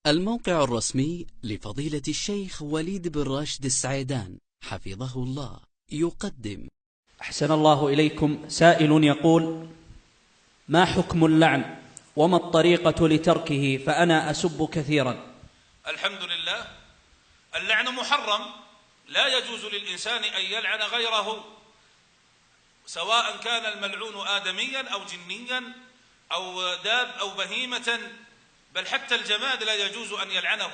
الموقع الرسمي لفضيلة الشيخ وليد بن راشد السعيدان حفظه الله يقدم. أحسن الله إليكم. سائل يقول: ما حكم اللعن وما الطريقة لتركه فأنا أسب كثيرا؟ الحمد لله، اللعن محرم، لا يجوز للإنسان أن يلعن غيره، سواء كان الملعون آدميا أو جنيا أو داب أو بهيمة، بل حتى الجماد لا يجوز أن يلعنه،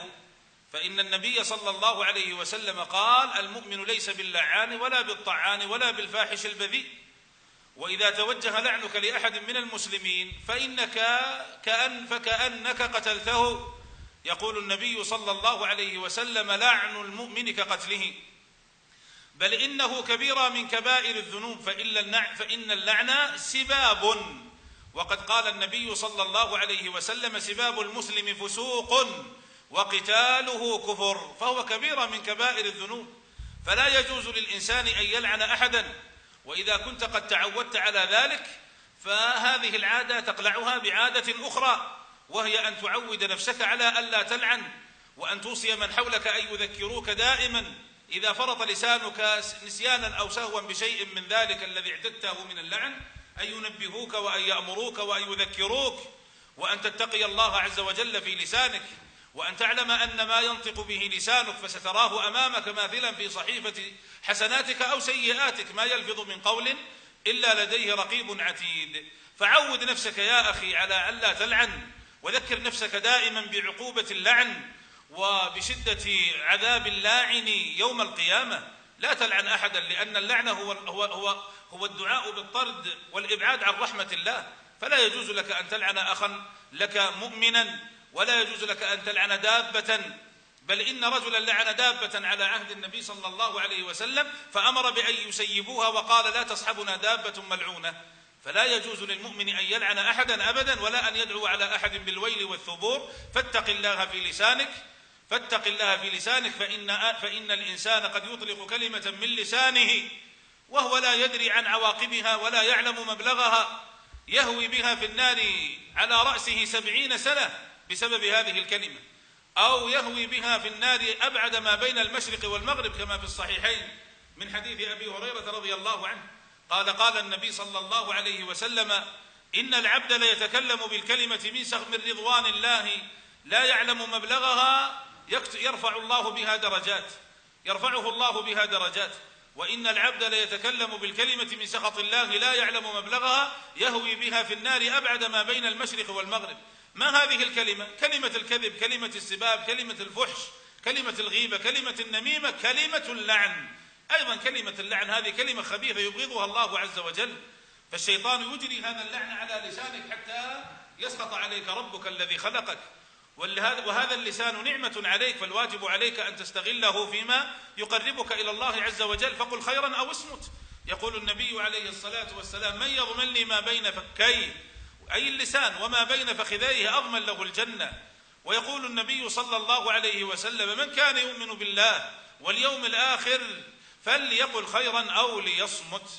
فإن النبي صلى الله عليه وسلم قال: المؤمن ليس باللعان ولا بالطعان ولا بالفاحش البذيء. وإذا توجه لعنك لأحد من المسلمين فكأنك قتلته. يقول النبي صلى الله عليه وسلم: لعن المؤمن كقتله، بل إنه كبيرة من كبائر الذنوب، فإن اللعن سباب، وقد قال النبي صلى الله عليه وسلم: سباب المسلم فسوق وقتاله كفر، فهو كبيرة من كبائر الذنوب، فلا يجوز للإنسان أن يلعن أحدا. وإذا كنت قد تعودت على ذلك فهذه العادة تقلعها بعادة أخرى، وهي أن تعود نفسك على ألا تلعن، وأن توصي من حولك أن يذكروك دائما إذا فرط لسانك نسيانا أو سهوا بشيء من ذلك الذي اعتدته من اللعن، أن ينبهوك وأن يأمروك وأن يذكروك، وأن تتقي الله عز وجل في لسانك، وأن تعلم أن ما ينطق به لسانك فستراه أمامك ماثلا في صحيفة حسناتك أو سيئاتك، ما يلفظ من قول إلا لديه رقيب عتيد. فعود نفسك يا أخي على ألا تلعن، وذكر نفسك دائما بعقوبة اللعن وبشدة عذاب اللاعن يوم القيامة. لا تلعن أحدا، لأن اللعن هو الدعاء بالطرد والإبعاد عن رحمة الله، فلا يجوز لك أن تلعن أخا لك مؤمنا، ولا يجوز لك أن تلعن دابة، بل إن رجلا لعن دابة على عهد النبي صلى الله عليه وسلم فأمر بأن يسيبوها وقال: لا تصحبنا دابة ملعونة. فلا يجوز للمؤمن أن يلعن أحدا أبدا، ولا أن يدعو على أحد بالويل والثبور. فاتق الله في لسانك، فإن الإنسان قد يطلق كلمة من لسانه وهو لا يدري عن عواقبها ولا يعلم مبلغها، يهوي بها في النار على رأسه 70 سنة بسبب هذه الكلمة، أو يهوي بها في النار أبعد ما بين المشرق والمغرب، كما في الصحيحين من حديث أبي هريرة رضي الله عنه قال النبي صلى الله عليه وسلم: إن العبد ليتكلم بالكلمة من رضوان الله لا يعلم مبلغها يرفعه الله بها درجات، وإن العبد ليتكلم بالكلمة من سخط الله لا يعلم مبلغها يهوي بها في النار أبعد ما بين المشرق والمغرب. ما هذه الكلمة؟ كلمة الكذب، كلمة السباب، كلمة الفحش، كلمة الغيبة، كلمة النميمة، كلمة اللعن. أيضا كلمة اللعن هذه كلمة خبيثة يبغضها الله عز وجل، فالشيطان يجري هذا اللعن على لسانك حتى يسخط عليك ربك الذي خلقك، وهذا اللسان نعمة عليك، فالواجب عليك أن تستغله فيما يقربك إلى الله عز وجل، فقل خيرا أو اصمت. يقول النبي عليه الصلاة والسلام: من يضمن لي ما بين فكي، أي اللسان، وما بين فخذيه أضمن له الجنة. ويقول النبي صلى الله عليه وسلم: من كان يؤمن بالله واليوم الآخر فليقل خيرا أو ليصمت.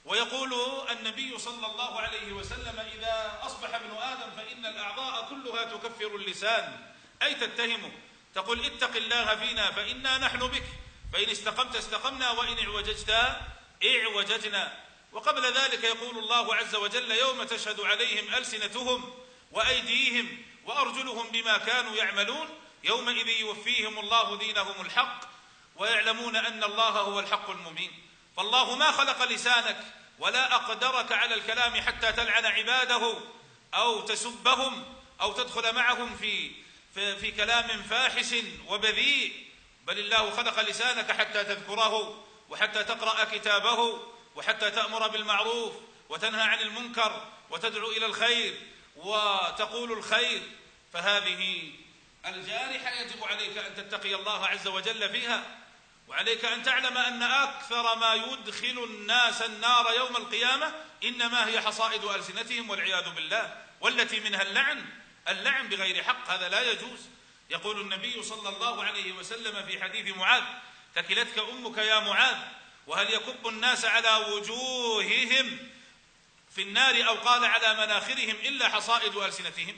ويقول النبي صلى الله عليه وسلم: إذا أصبح ابن آدم فإن الأعضاء كلها تكفر اللسان، أي تتهمه، تقول: اتق الله فينا فإنا نحن بك، فإن استقمت استقمنا وإن اعوججت اعوججنا. وقبل ذلك يقول الله عز وجل: يوم تشهد عليهم ألسنتهم وأيديهم وأرجلهم بما كانوا يعملون يومئذ يوفيهم الله دينهم الحق ويعلمون أن الله هو الحق المبين. فالله ما خلق لسانك ولا أقدرك على الكلام حتى تلعن عباده أو تسبهم أو تدخل معهم في كلام فاحش وبذيء، بل الله خلق لسانك حتى تذكره، وحتى تقرأ كتابه، وحتى تأمر بالمعروف وتنهى عن المنكر وتدعو إلى الخير وتقول الخير. فهذه الجارحة يجب عليك أن تتقي الله عز وجل فيها، وعليك أن تعلم أن أكثر ما يدخل الناس النار يوم القيامة إنما هي حصائد ألسنتهم والعياذ بالله، والتي منها اللعن بغير حق، هذا لا يجوز. يقول النبي صلى الله عليه وسلم في حديث معاذ: ثكلتك أمك يا معاذ، وهل يكب الناس على وجوههم في النار أو قال على مناخرهم إلا حصائد ألسنتهم؟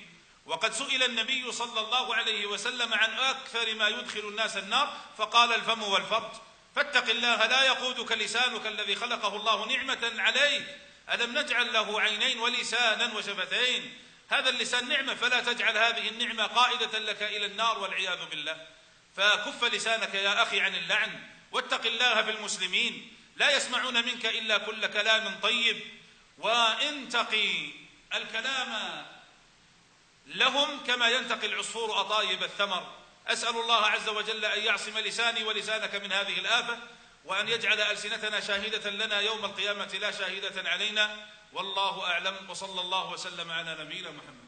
وقد سئل النبي صلى الله عليه وسلم عن أكثر ما يدخل الناس النار فقال الفم والفرج. فاتق الله، لا يقودك لسانك الذي خلقه الله نعمة عليك. ألم نجعل له عينين ولسانا وشفتين؟ هذا اللسان نعمة، فلا تجعل هذه النعمة قائدة لك إلى النار والعياذ بالله. فكف لسانك يا أخي عن اللعن، واتق الله في المسلمين، لا يسمعون منك إلا كل كلام طيب، وانتقي الكلام لهم كما ينتقي العصفور أطايب الثمر. أسأل الله عز وجل أن يعصم لساني ولسانك من هذه الآفة، وأن يجعل ألسنتنا شاهدة لنا يوم القيامة لا شاهدة علينا. والله أعلم، وصلى الله وسلم على نبينا محمد.